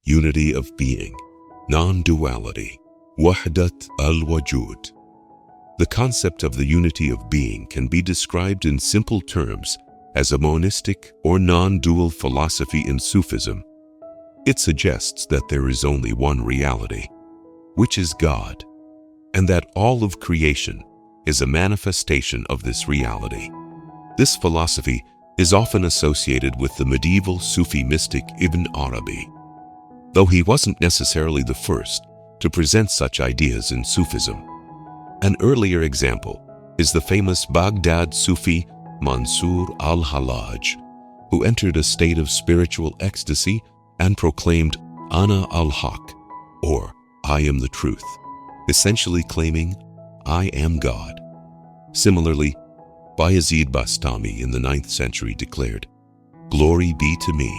unity of being, non-duality, وحدت al-Wujud. The concept of the unity of being can be described in simple terms as a monistic or non-dual philosophy in Sufism. It suggests that there is only one reality, which is God, and that all of creation is a manifestation of this reality. This philosophy is often associated with the medieval Sufi mystic Ibn Arabi, though he wasn't necessarily the first to present such ideas in Sufism. An earlier example is the famous Baghdad Sufi Mansur al-Hallaj, who entered a state of spiritual ecstasy and proclaimed Ana al-Haqq, or I am the truth, essentially claiming I am God. Similarly, Bayazid Bastami in the 9th century declared, Glory be to me,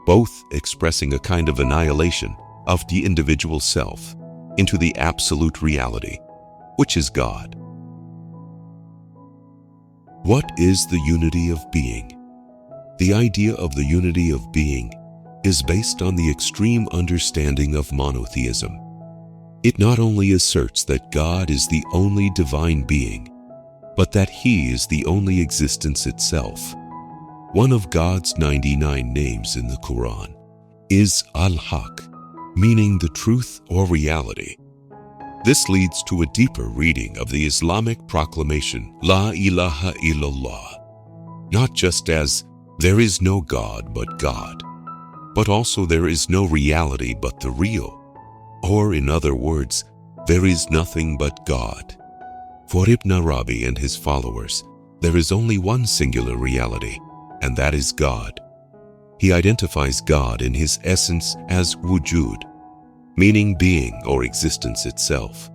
both expressing a kind of annihilation of the individual self into the absolute reality, which is God. What is the unity of being? The idea of the unity of being is based on the extreme understanding of monotheism. It not only asserts that God is the only divine being, but that He is the only existence itself. One of God's 99 names in the Quran is al-Haqq, meaning the truth or reality. This leads to a deeper reading of the Islamic proclamation, La ilaha illallah, not just as there is no God but God, but also there is no reality but the real, or in other words, there is nothing but God. For Ibn Arabi and his followers, there is only one singular reality, and that is God. He identifies God in His essence as Wujud, meaning being or existence itself.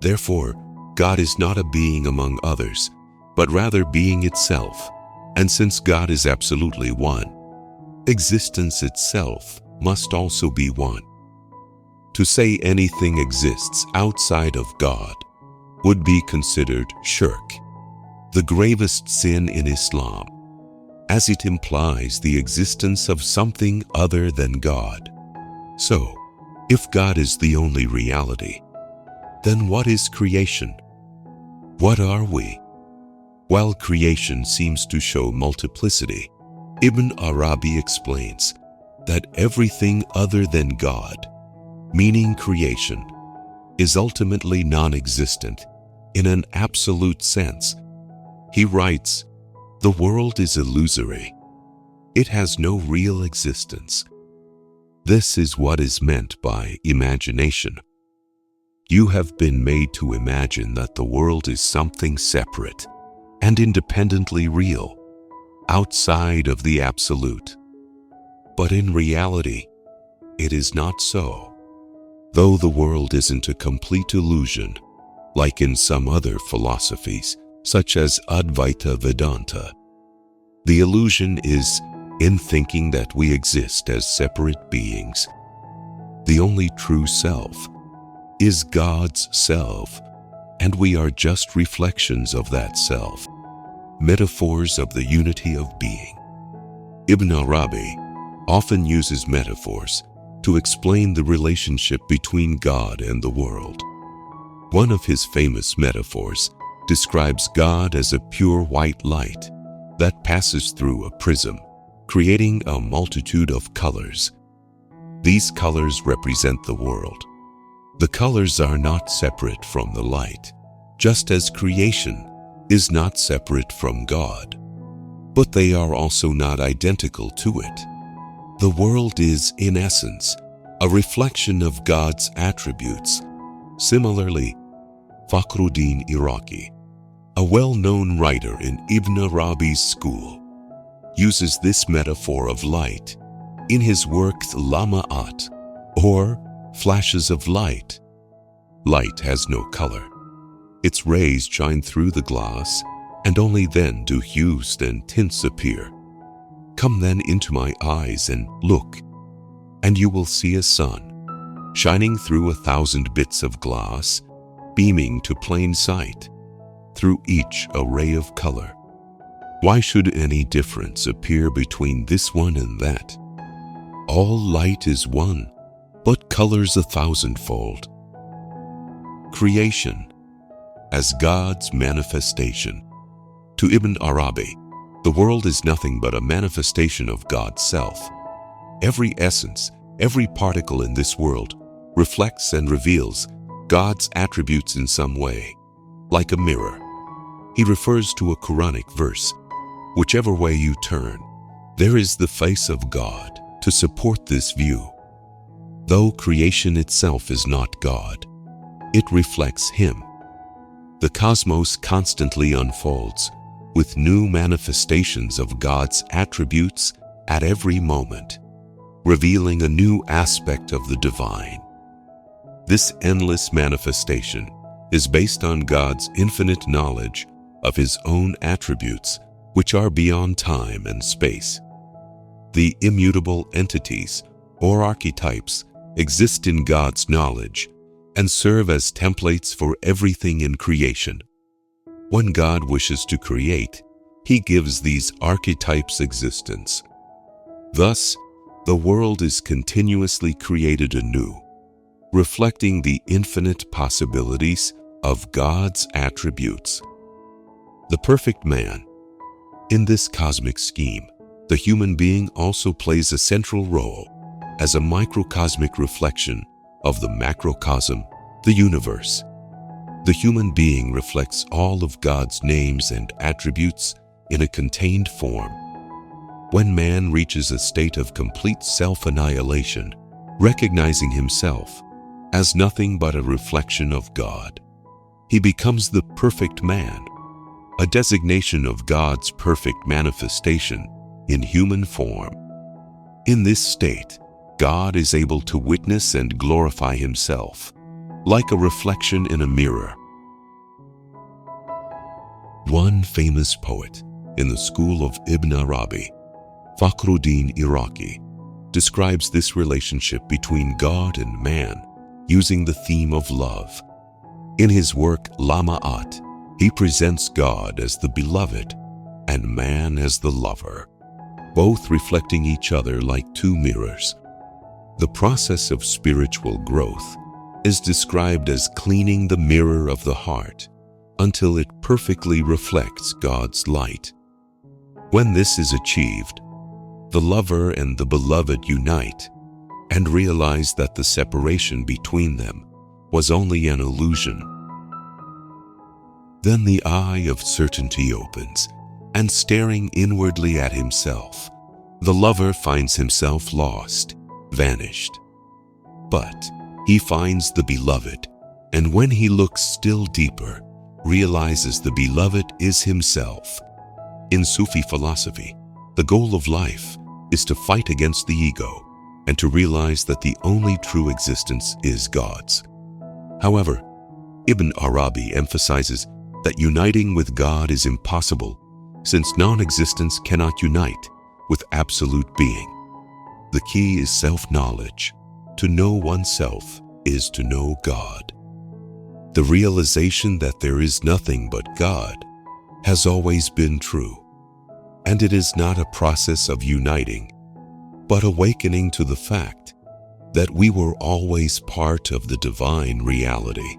Therefore, God is not a being among others, but rather being itself, and since God is absolutely one, existence itself must also be one. To say anything exists outside of God would be considered shirk, the gravest sin in Islam, as it implies the existence of something other than God. So, if God is the only reality, then what is creation? What are we? While creation seems to show multiplicity, Ibn Arabi explains that everything other than God, meaning creation, is ultimately non-existent in an absolute sense. He writes, the world is illusory. It has no real existence. This is what is meant by imagination. You have been made to imagine that the world is something separate and independently real, outside of the absolute. But in reality, it is not so. Though the world isn't a complete illusion, like in some other philosophies, such as Advaita Vedanta, the illusion is in thinking that we exist as separate beings. The only true self is God's self, and we are just reflections of that self, metaphors of the unity of being. Ibn Arabi often uses metaphors to explain the relationship between God and the world. One of his famous metaphors describes God as a pure white light that passes through a prism, creating a multitude of colors. These colors represent the world. The colors are not separate from the light, just as creation is not separate from God. But they are also not identical to it. The world is, in essence, a reflection of God's attributes. Similarly, Fakhruddin Iraqi, a well-known writer in Ibn Arabi's school, uses this metaphor of light in his work Lama'at, or flashes of light. Light has no color. Its rays shine through the glass, and only then do hues and tints appear. Come then into my eyes and look, and you will see a sun, shining through 1,000 bits of glass, beaming to plain sight, through each a ray of color. Why should any difference appear between this one and that? all light is one, but colors 1,000-fold. Creation as God's manifestation. To Ibn Arabi, the world is nothing but a manifestation of God's self. Every essence, every particle in this world reflects and reveals God's attributes in some way, like a mirror. He refers to a Quranic verse. Whichever way you turn, there is the face of God to support this view. Though creation itself is not God, it reflects Him. The cosmos constantly unfolds with new manifestations of God's attributes at every moment, revealing a new aspect of the divine. This endless manifestation is based on God's infinite knowledge of His own attributes, which are beyond time and space. The immutable entities or archetypes exist in God's knowledge and serve as templates for everything in creation. When God wishes to create, He gives these archetypes existence. Thus, the world is continuously created anew, reflecting the infinite possibilities of God's attributes. The perfect man. In this cosmic scheme, the human being also plays a central role as a microcosmic reflection of the macrocosm, the universe. The human being reflects all of God's names and attributes in a contained form. When man reaches a state of complete self-annihilation, recognizing himself as nothing but a reflection of God, he becomes the perfect man, a designation of God's perfect manifestation in human form. In this state, God is able to witness and glorify Himself, like a reflection in a mirror. One famous poet in the school of Ibn Arabi, Fakhruddin Iraqi, describes this relationship between God and man using the theme of love. In his work Lama'at, he presents God as the beloved and man as the lover, both reflecting each other like two mirrors. The process of spiritual growth is described as cleaning the mirror of the heart until it perfectly reflects God's light. When this is achieved, the lover and the beloved unite and realize that the separation between them was only an illusion. Then the eye of certainty opens, and staring inwardly at himself, the lover finds himself lost, vanished. But he finds the beloved, and when he looks still deeper, realizes the beloved is himself. In Sufi philosophy, the goal of life is to fight against the ego and to realize that the only true existence is God's. However, Ibn Arabi emphasizes that uniting with God is impossible, since non-existence cannot unite with absolute being. The key is self-knowledge. To know oneself is to know God. The realization that there is nothing but God has always been true, and it is not a process of uniting, but awakening to the fact that we were always part of the divine reality.